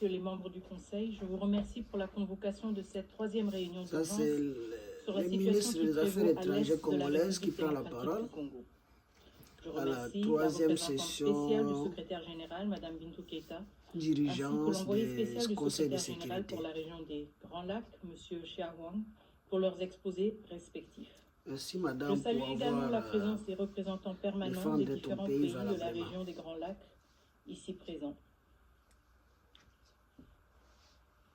Messieurs les membres du Conseil, je vous remercie pour la convocation de cette troisième réunion d'urgence sur la situation qui prévaut à l'est de la République démocratique du Congo. Je remercie la représentante spéciale du secrétaire général, Mme Bintou Keïta, ainsi que l'envoyé spécial du secrétaire général pour la région des Grands Lacs, M. Chia Huang, pour leurs exposés respectifs. Merci, madame, je salue également la présence des représentants permanents des différents pays de la région des Grands Lacs, ici présents.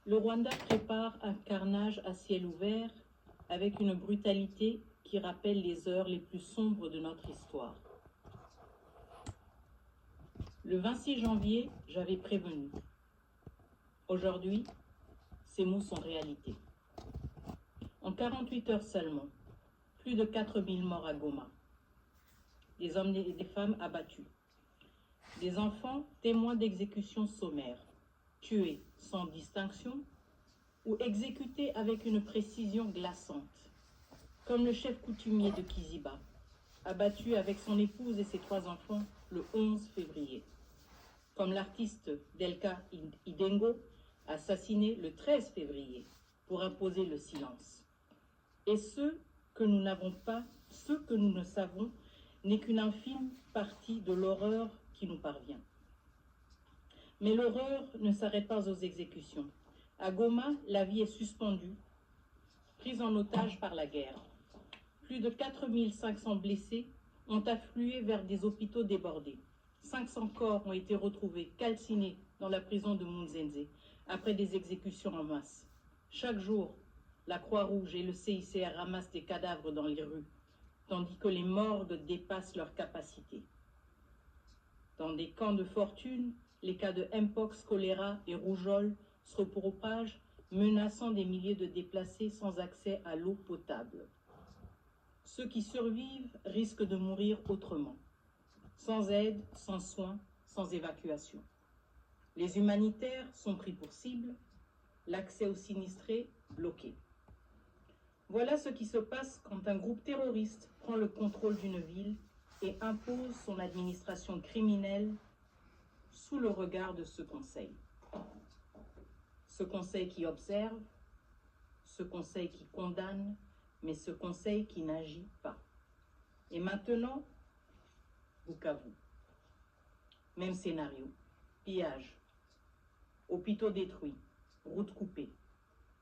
Le Rwanda prépare un carnage à ciel ouvert avec une brutalité qui rappelle les heures les plus sombres de notre histoire. Le 26 janvier, j'avais prévenu. Aujourd'hui, ces mots sont réalité. En 48 heures seulement, plus de 4000 morts à Goma. Des hommes et des femmes abattus. Des enfants témoins d'exécutions sommaires, tués sans distinction ou exécutés avec une précision glaçante, comme le chef coutumier de Kiziba, abattu avec son épouse et ses 3 enfants le 11 février, comme l'artiste Delka Idengo, assassiné le 13 février pour imposer le silence. Et ce que nous n'avons pas, ce que nous ne savons, n'est qu'une infime partie de l'horreur qui nous parvient. Mais l'horreur ne s'arrête pas aux exécutions. À Goma, la vie est suspendue, prise en otage par la guerre. Plus de 4500 blessés ont afflué vers des hôpitaux débordés. 500 corps ont été retrouvés calcinés dans la prison de Munzenze après des exécutions en masse. Chaque jour, la Croix-Rouge et le CICR ramassent des cadavres dans les rues, tandis que les morgues dépassent leur capacité. Dans des camps de fortune, les cas de Mpox, choléra et rougeole se propagent, menaçant des milliers de déplacés sans accès à l'eau potable. Ceux qui survivent risquent de mourir autrement, sans aide, sans soins, sans évacuation. Les humanitaires sont pris pour cible, l'accès aux sinistrés bloqué. Voilà ce qui se passe quand un groupe terroriste prend le contrôle d'une ville et impose son administration criminelle sous le regard de ce conseil. Ce conseil qui observe, ce conseil qui condamne, mais ce conseil qui n'agit pas. Et maintenant, Bukavu. Même scénario. Pillage, hôpitaux détruits, routes coupées.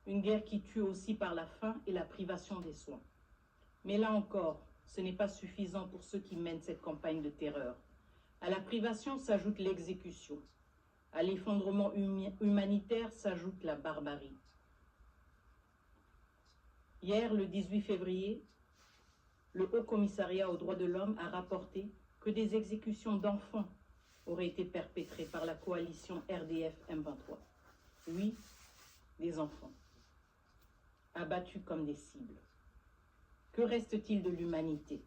Une guerre qui tue aussi par la faim et la privation des soins. Mais là encore, ce n'est pas suffisant pour ceux qui mènent cette campagne de terreur. À la privation s'ajoute l'exécution. À l'effondrement humanitaire s'ajoute la barbarie. Hier, le 18 février, le Haut Commissariat aux droits de l'homme a rapporté que des exécutions d'enfants auraient été perpétrées par la coalition RDF-M23. Oui, des enfants, abattus comme des cibles. Que reste-t-il de l'humanité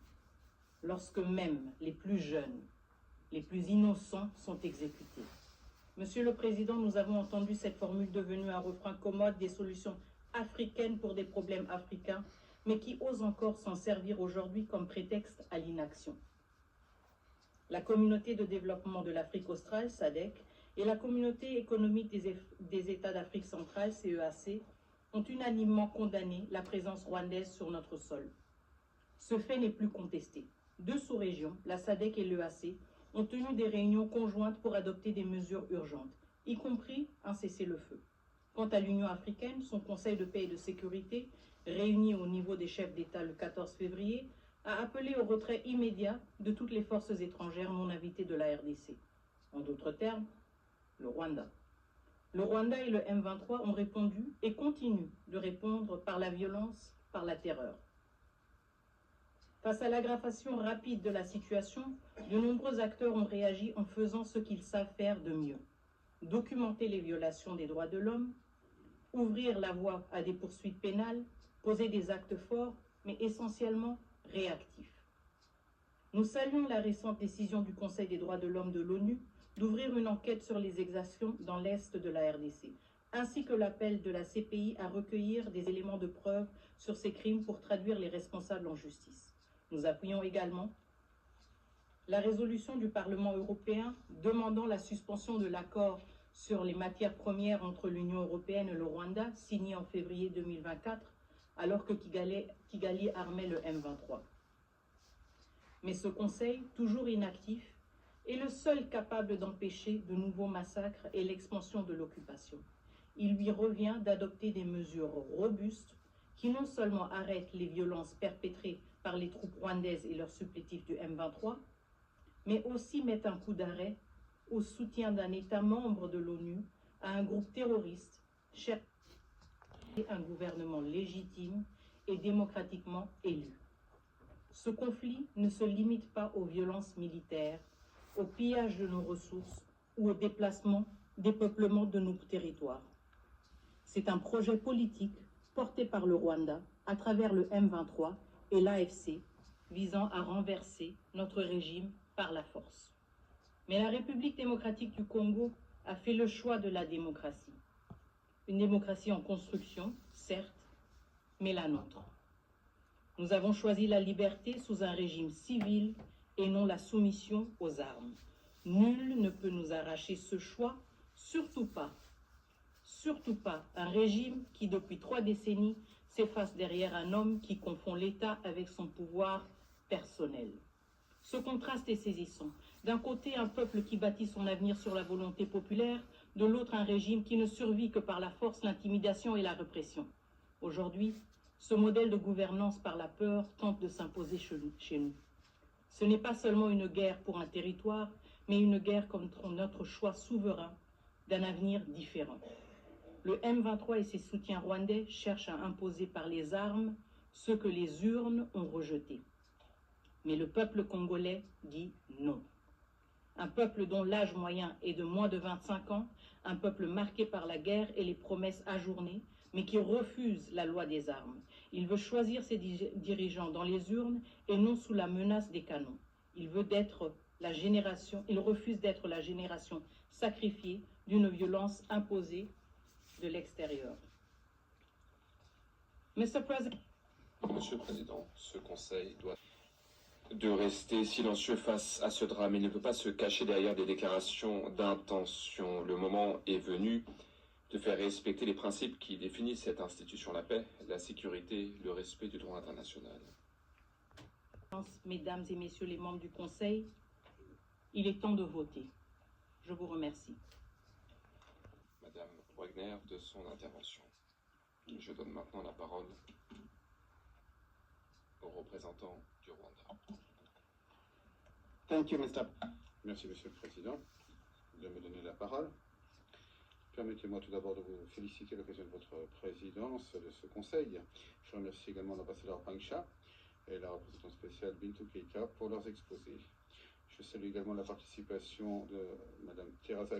lorsque même les plus jeunes, les plus innocents sont exécutés? Monsieur le Président, nous avons entendu cette formule devenue un refrain commode des solutions africaines pour des problèmes africains, mais qui ose encore s'en servir aujourd'hui comme prétexte à l'inaction. La communauté de développement de l'Afrique australe, SADC, et la communauté économique des États d'Afrique centrale, CEAC, ont unanimement condamné la présence rwandaise sur notre sol. Ce fait n'est plus contesté. 2 sous-régions, la SADC et l'EAC, ont tenu des réunions conjointes pour adopter des mesures urgentes, y compris un cessez-le-feu. Quant à l'Union africaine, son Conseil de paix et de sécurité, réuni au niveau des chefs d'État le 14 février, a appelé au retrait immédiat de toutes les forces étrangères non invitées de la RDC. En d'autres termes, le Rwanda. Le Rwanda et le M23 ont répondu et continuent de répondre par la violence, par la terreur. Face à l'aggravation rapide de la situation, de nombreux acteurs ont réagi en faisant ce qu'ils savent faire de mieux. Documenter les violations des droits de l'homme, ouvrir la voie à des poursuites pénales, poser des actes forts, mais essentiellement réactifs. Nous saluons la récente décision du Conseil des droits de l'homme de l'ONU d'ouvrir une enquête sur les exactions dans l'Est de la RDC, ainsi que l'appel de la CPI à recueillir des éléments de preuve sur ces crimes pour traduire les responsables en justice. Nous appuyons également la résolution du Parlement européen demandant la suspension de l'accord sur les matières premières entre l'Union européenne et le Rwanda, signé en février 2024, alors que Kigali armait le M23. Mais ce Conseil, toujours inactif, est le seul capable d'empêcher de nouveaux massacres et l'expansion de l'occupation. Il lui revient d'adopter des mesures robustes qui non seulement arrêtent les violences perpétrées par les troupes rwandaises et leurs supplétifs du M23, mais aussi mettent un coup d'arrêt au soutien d'un État membre de l'ONU à un groupe terroriste cherchant un gouvernement légitime et démocratiquement élu. Ce conflit ne se limite pas aux violences militaires, au pillage de nos ressources ou au dépeuplement de nos territoires. C'est un projet politique porté par le Rwanda à travers le M23 et l'AFC visant à renverser notre régime par la force. Mais la République démocratique du Congo a fait le choix de la démocratie. Une démocratie en construction, certes, mais la nôtre. Nous avons choisi la liberté sous un régime civil et non la soumission aux armes. Nul ne peut nous arracher ce choix, surtout pas un régime qui, depuis 3 décennies, s'efface derrière un homme qui confond l'État avec son pouvoir personnel. Ce contraste est saisissant. D'un côté, un peuple qui bâtit son avenir sur la volonté populaire, de l'autre, un régime qui ne survit que par la force, l'intimidation et la répression. Aujourd'hui, ce modèle de gouvernance par la peur tente de s'imposer chez nous. Ce n'est pas seulement une guerre pour un territoire, mais une guerre contre notre choix souverain d'un avenir différent. Le M23 et ses soutiens rwandais cherchent à imposer par les armes ce que les urnes ont rejeté. Mais le peuple congolais dit non. Un peuple dont l'âge moyen est de moins de 25 ans, un peuple marqué par la guerre et les promesses ajournées, mais qui refuse la loi des armes. Il veut choisir ses dirigeants dans les urnes et non sous la menace des canons. Il refuse d'être la génération sacrifiée d'une violence imposée de l'extérieur. Monsieur le Président, ce Conseil doit de rester silencieux face à ce drame. Il ne peut pas se cacher derrière des déclarations d'intention. Le moment est venu de faire respecter les principes qui définissent cette institution, la paix, la sécurité, le respect du droit international. Mesdames et messieurs les membres du Conseil, il est temps de voter. Je vous remercie. Madame Wagner, de son intervention. Je donne maintenant la parole au représentant du Rwanda. Thank you, Mr. Merci, Monsieur le Président, de me donner la parole. Permettez-moi tout d'abord de vous féliciter à l'occasion de votre présidence de ce Conseil. Je remercie également l'ambassadeur Pangsha et la représentante spéciale Bintou Keita pour leurs exposés. Je salue également la participation de Madame Teresa